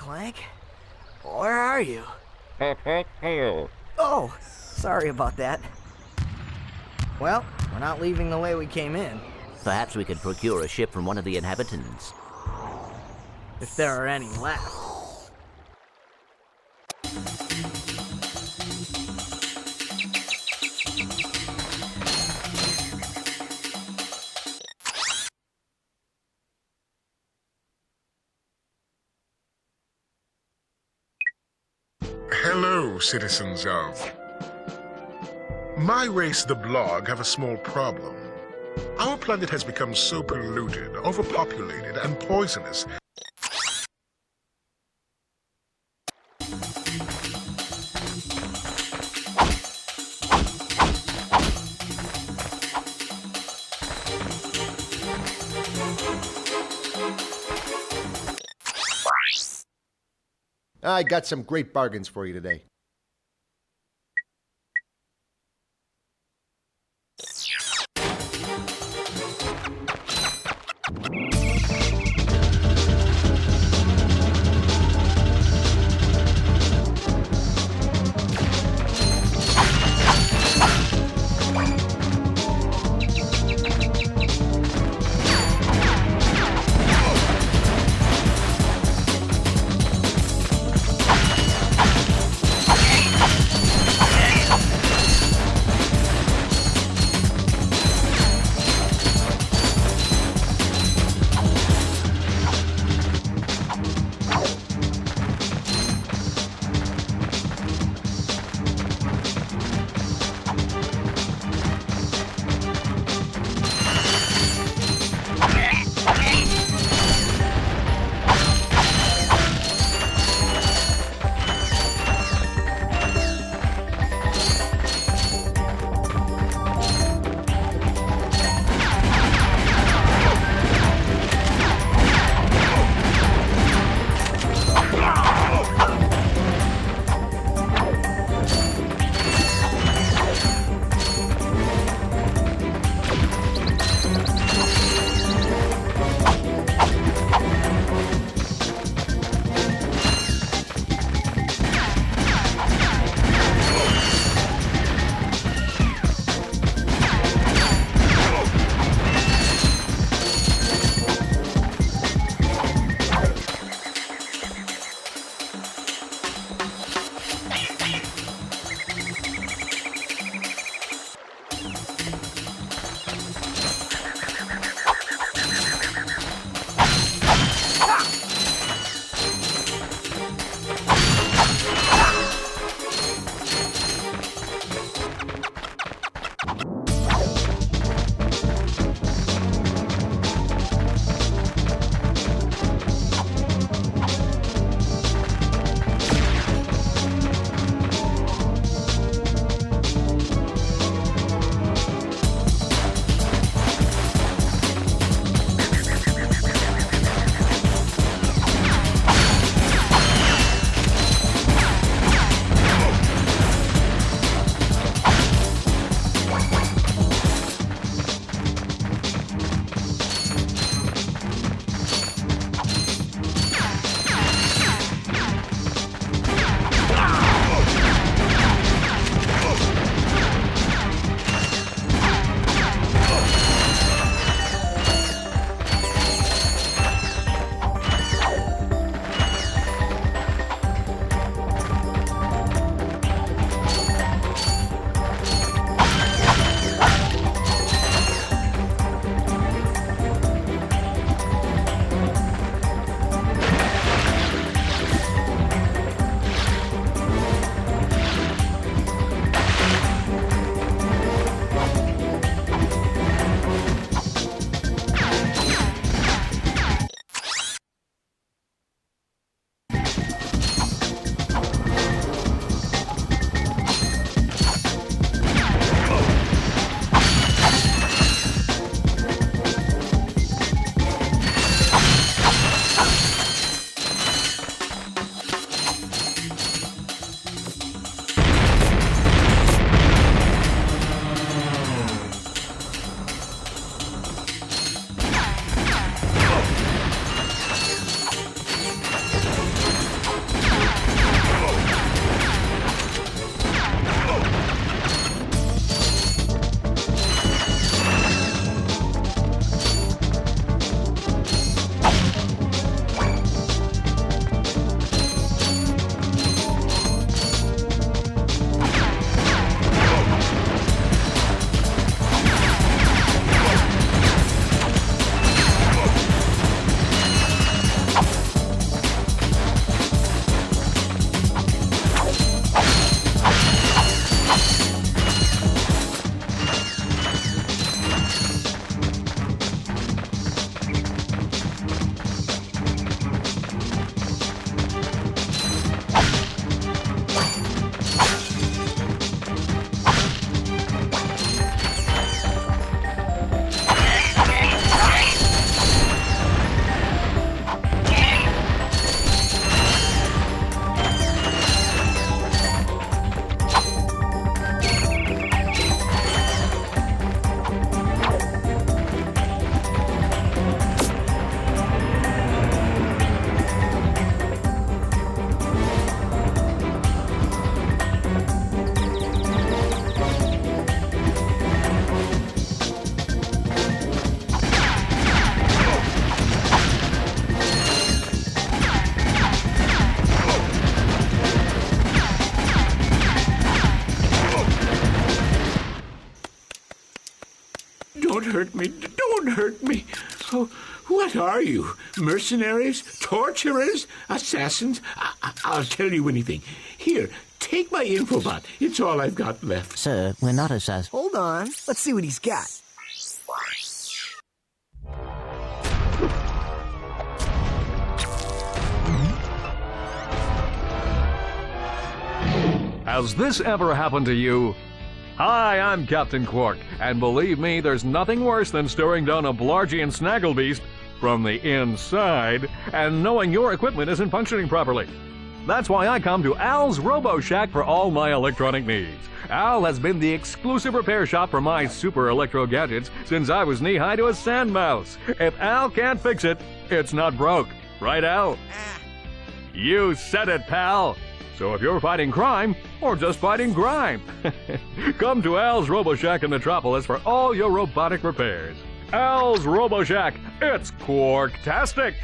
Clank. Where are you? Oh, sorry about that. Well, we're not leaving the way we came in. Perhaps we could procure a ship from one of the inhabitants. If there are any left. Hello, citizens of... My race, the Blog, have a small problem. Our planet has become so polluted, overpopulated, and poisonous. I got some great bargains for you today. hurt me. Don't hurt me. Oh, what are you? Mercenaries? Torturers? Assassins? I'll tell you anything. Here, take my infobot. It's all I've got left. Sir, we're not assassins. Hold on. Let's see what he's got. Has this ever happened to you? Hi, I'm Captain Quark, and believe me, there's nothing worse than staring down a Blargian snagglebeast from the inside and knowing your equipment isn't functioning properly. That's why I come to Al's Robo Shack for all my electronic needs. Al has been the exclusive repair shop for my super electro gadgets since I was knee-high to a sand mouse. If Al can't fix it, it's not broke. Right, Al? You said it, pal. So if you're fighting crime, or just fighting grime, come to Al's Robo Shack in Metropolis for all your robotic repairs. Al's Robo Shack, it's Quarktastic!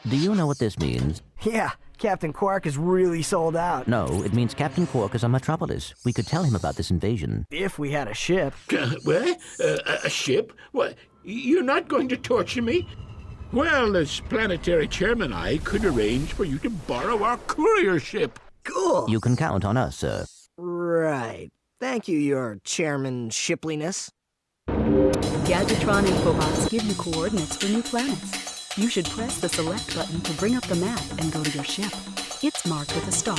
Do you know what this means? Yeah, Captain Quark is really sold out. No, it means Captain Quark is on Metropolis. We could tell him about this invasion. If we had a ship. What? A ship? What? You're not going to torture me? Well, as planetary chairman, I could arrange for you to borrow our courier ship. Cool. You can count on us, sir. Right. Thank you, your chairman shipliness. Gadgetron infobots give you coordinates for new planets. You should press the select button to bring up the map and go to your ship. It's marked with a star.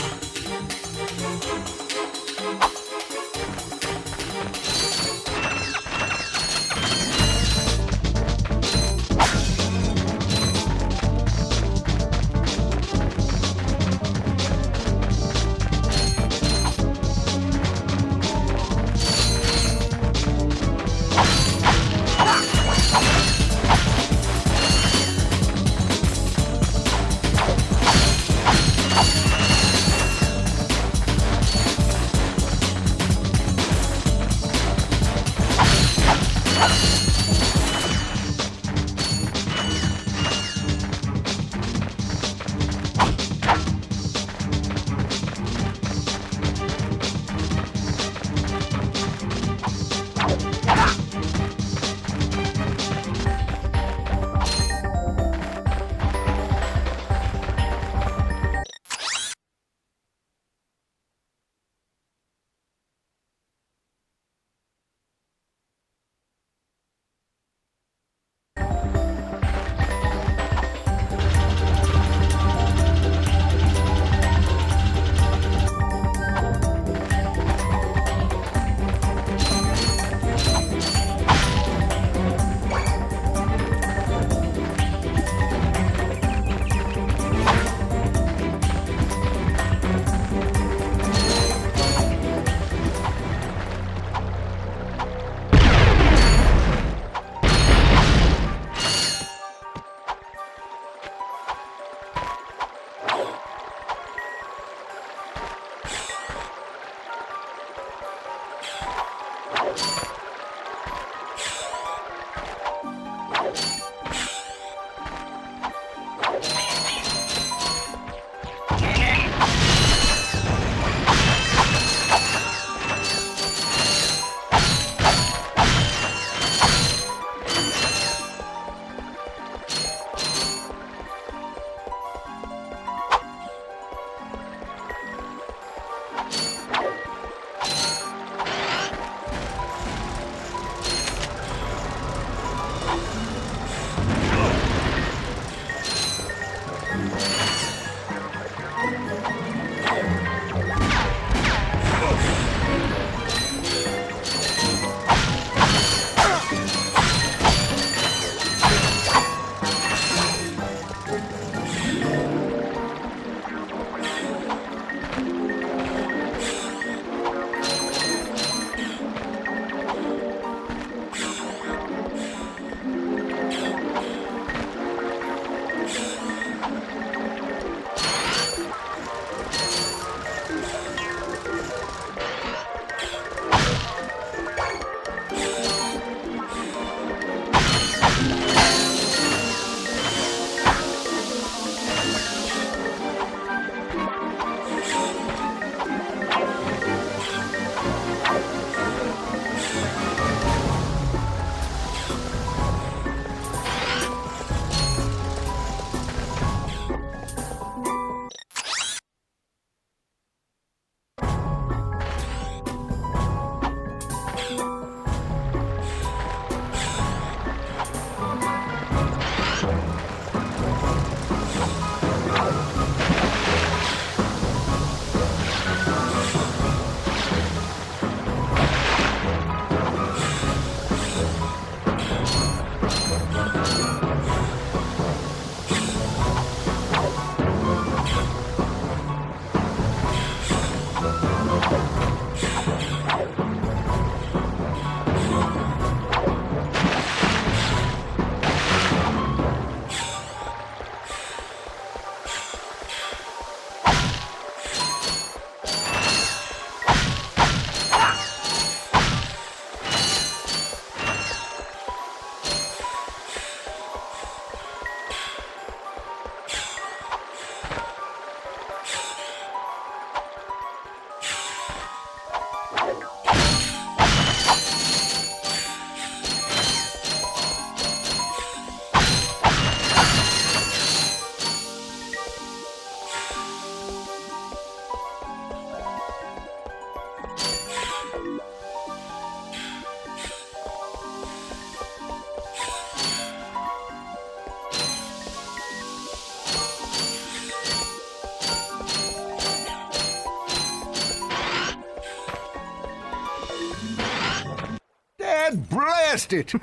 blast it!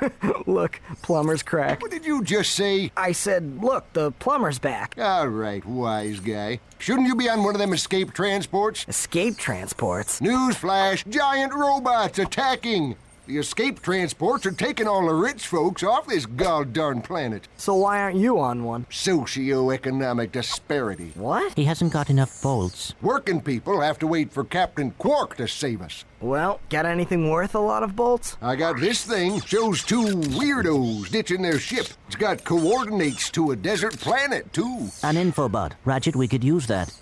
Look, plumber's crack. What did you just say? I said, look, the plumber's back. All right, wise guy. Shouldn't you be on one of them escape transports? Escape transports? Newsflash, giant robots attacking! The escape transports are taking all the rich folks off this gall-darn planet. So why aren't you on one? Socioeconomic disparity. What? He hasn't got enough bolts. Working people have to wait for Captain Quark to save us. Well, got anything worth a lot of bolts? I got this thing. Shows two weirdos ditching their ship. It's got coordinates to a desert planet, too. An infobot. Ratchet, we could use that.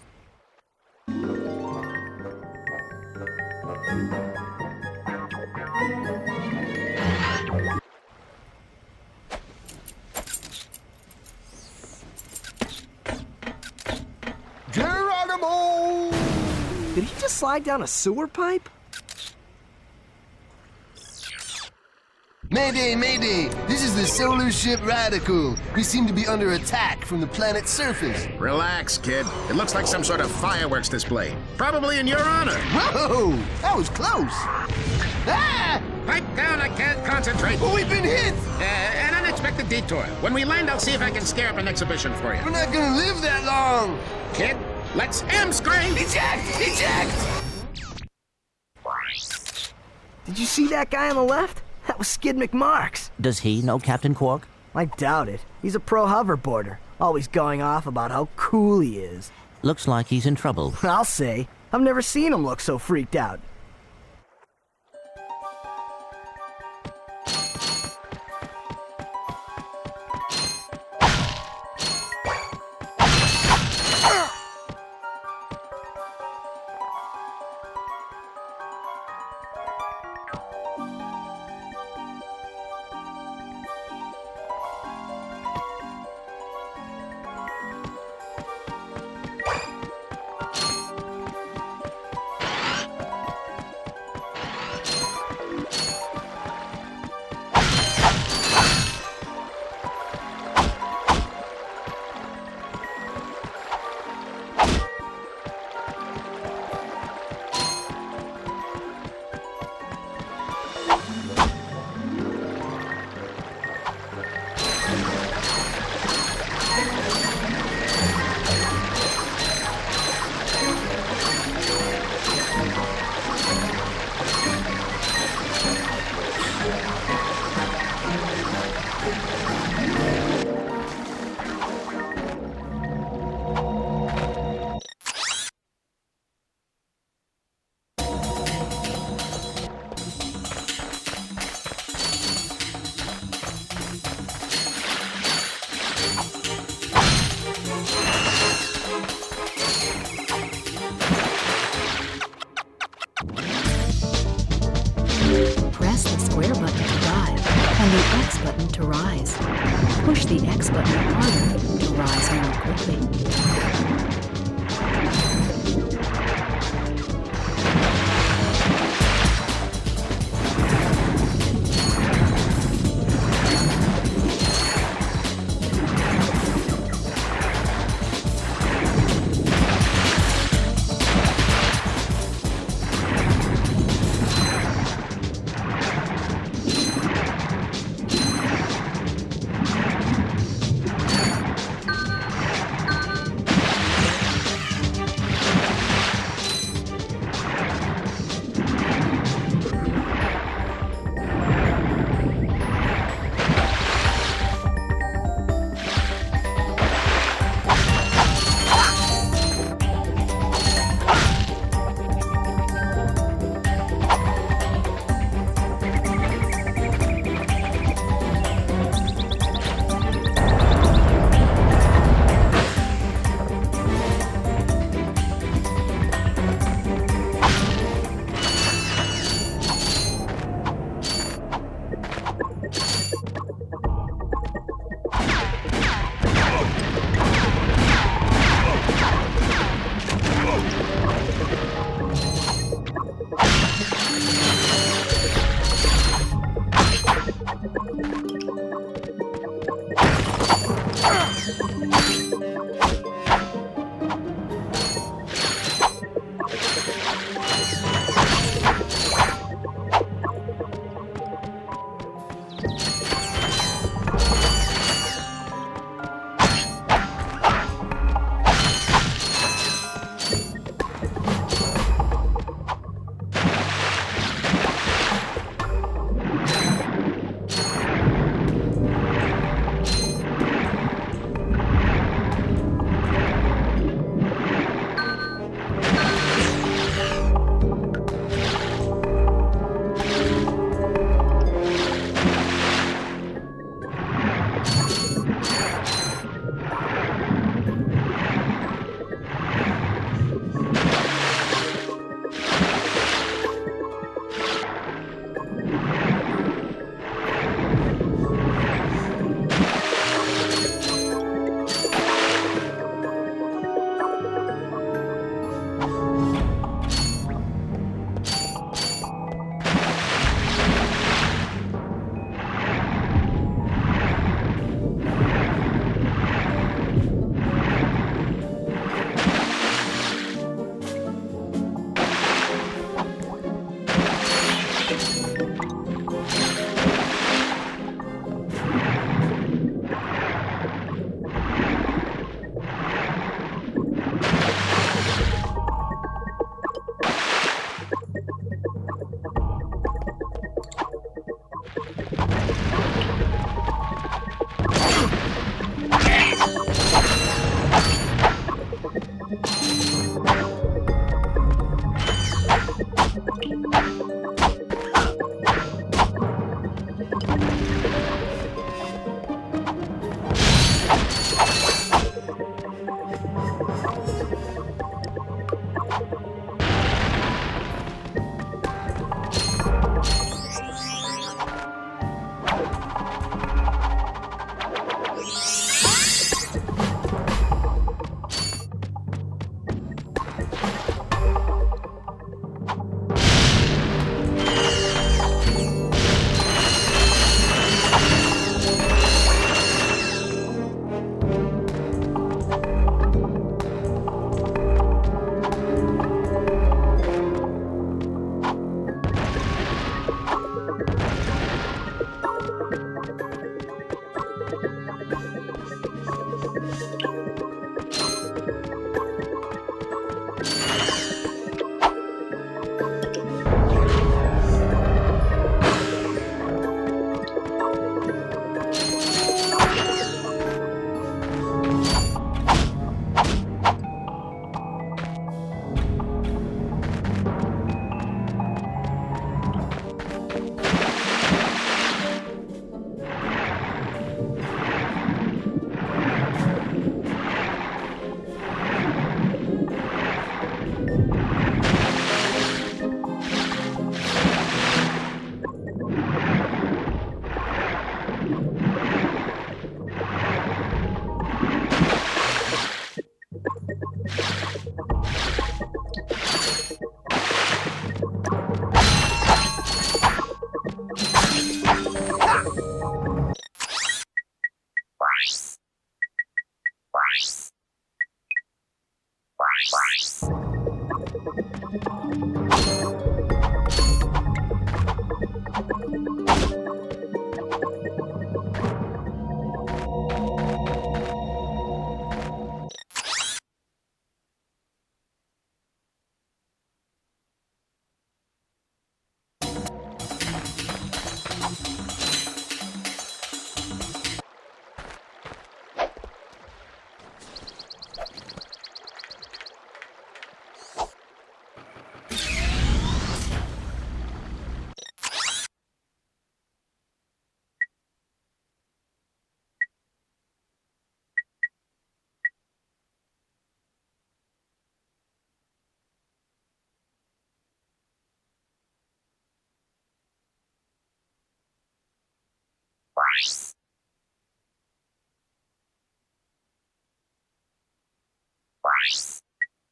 Geronimo! Did he just slide down a sewer pipe? Mayday, mayday! This is the solar ship Radical. We seem to be under attack from the planet's surface. Relax, kid. It looks like some sort of fireworks display. Probably in your honor. Whoa! That was close! Ah! Pipe down, I can't concentrate. Oh, we've been hit! An unexpected detour. When we land, I'll see if I can scare up an exhibition for you. We're not gonna live that long! Kid, let's M-screen! Eject! Eject! Did you see that guy on the left? That was Skid McMarks. Does he know Captain Quark? I doubt it. He's a pro hoverboarder, always going off about how cool he is. Looks like he's in trouble. I'll say. I've never seen him look so freaked out. Press the square button to dive and the X button to rise. Push the X button harder to rise more quickly.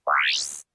Price.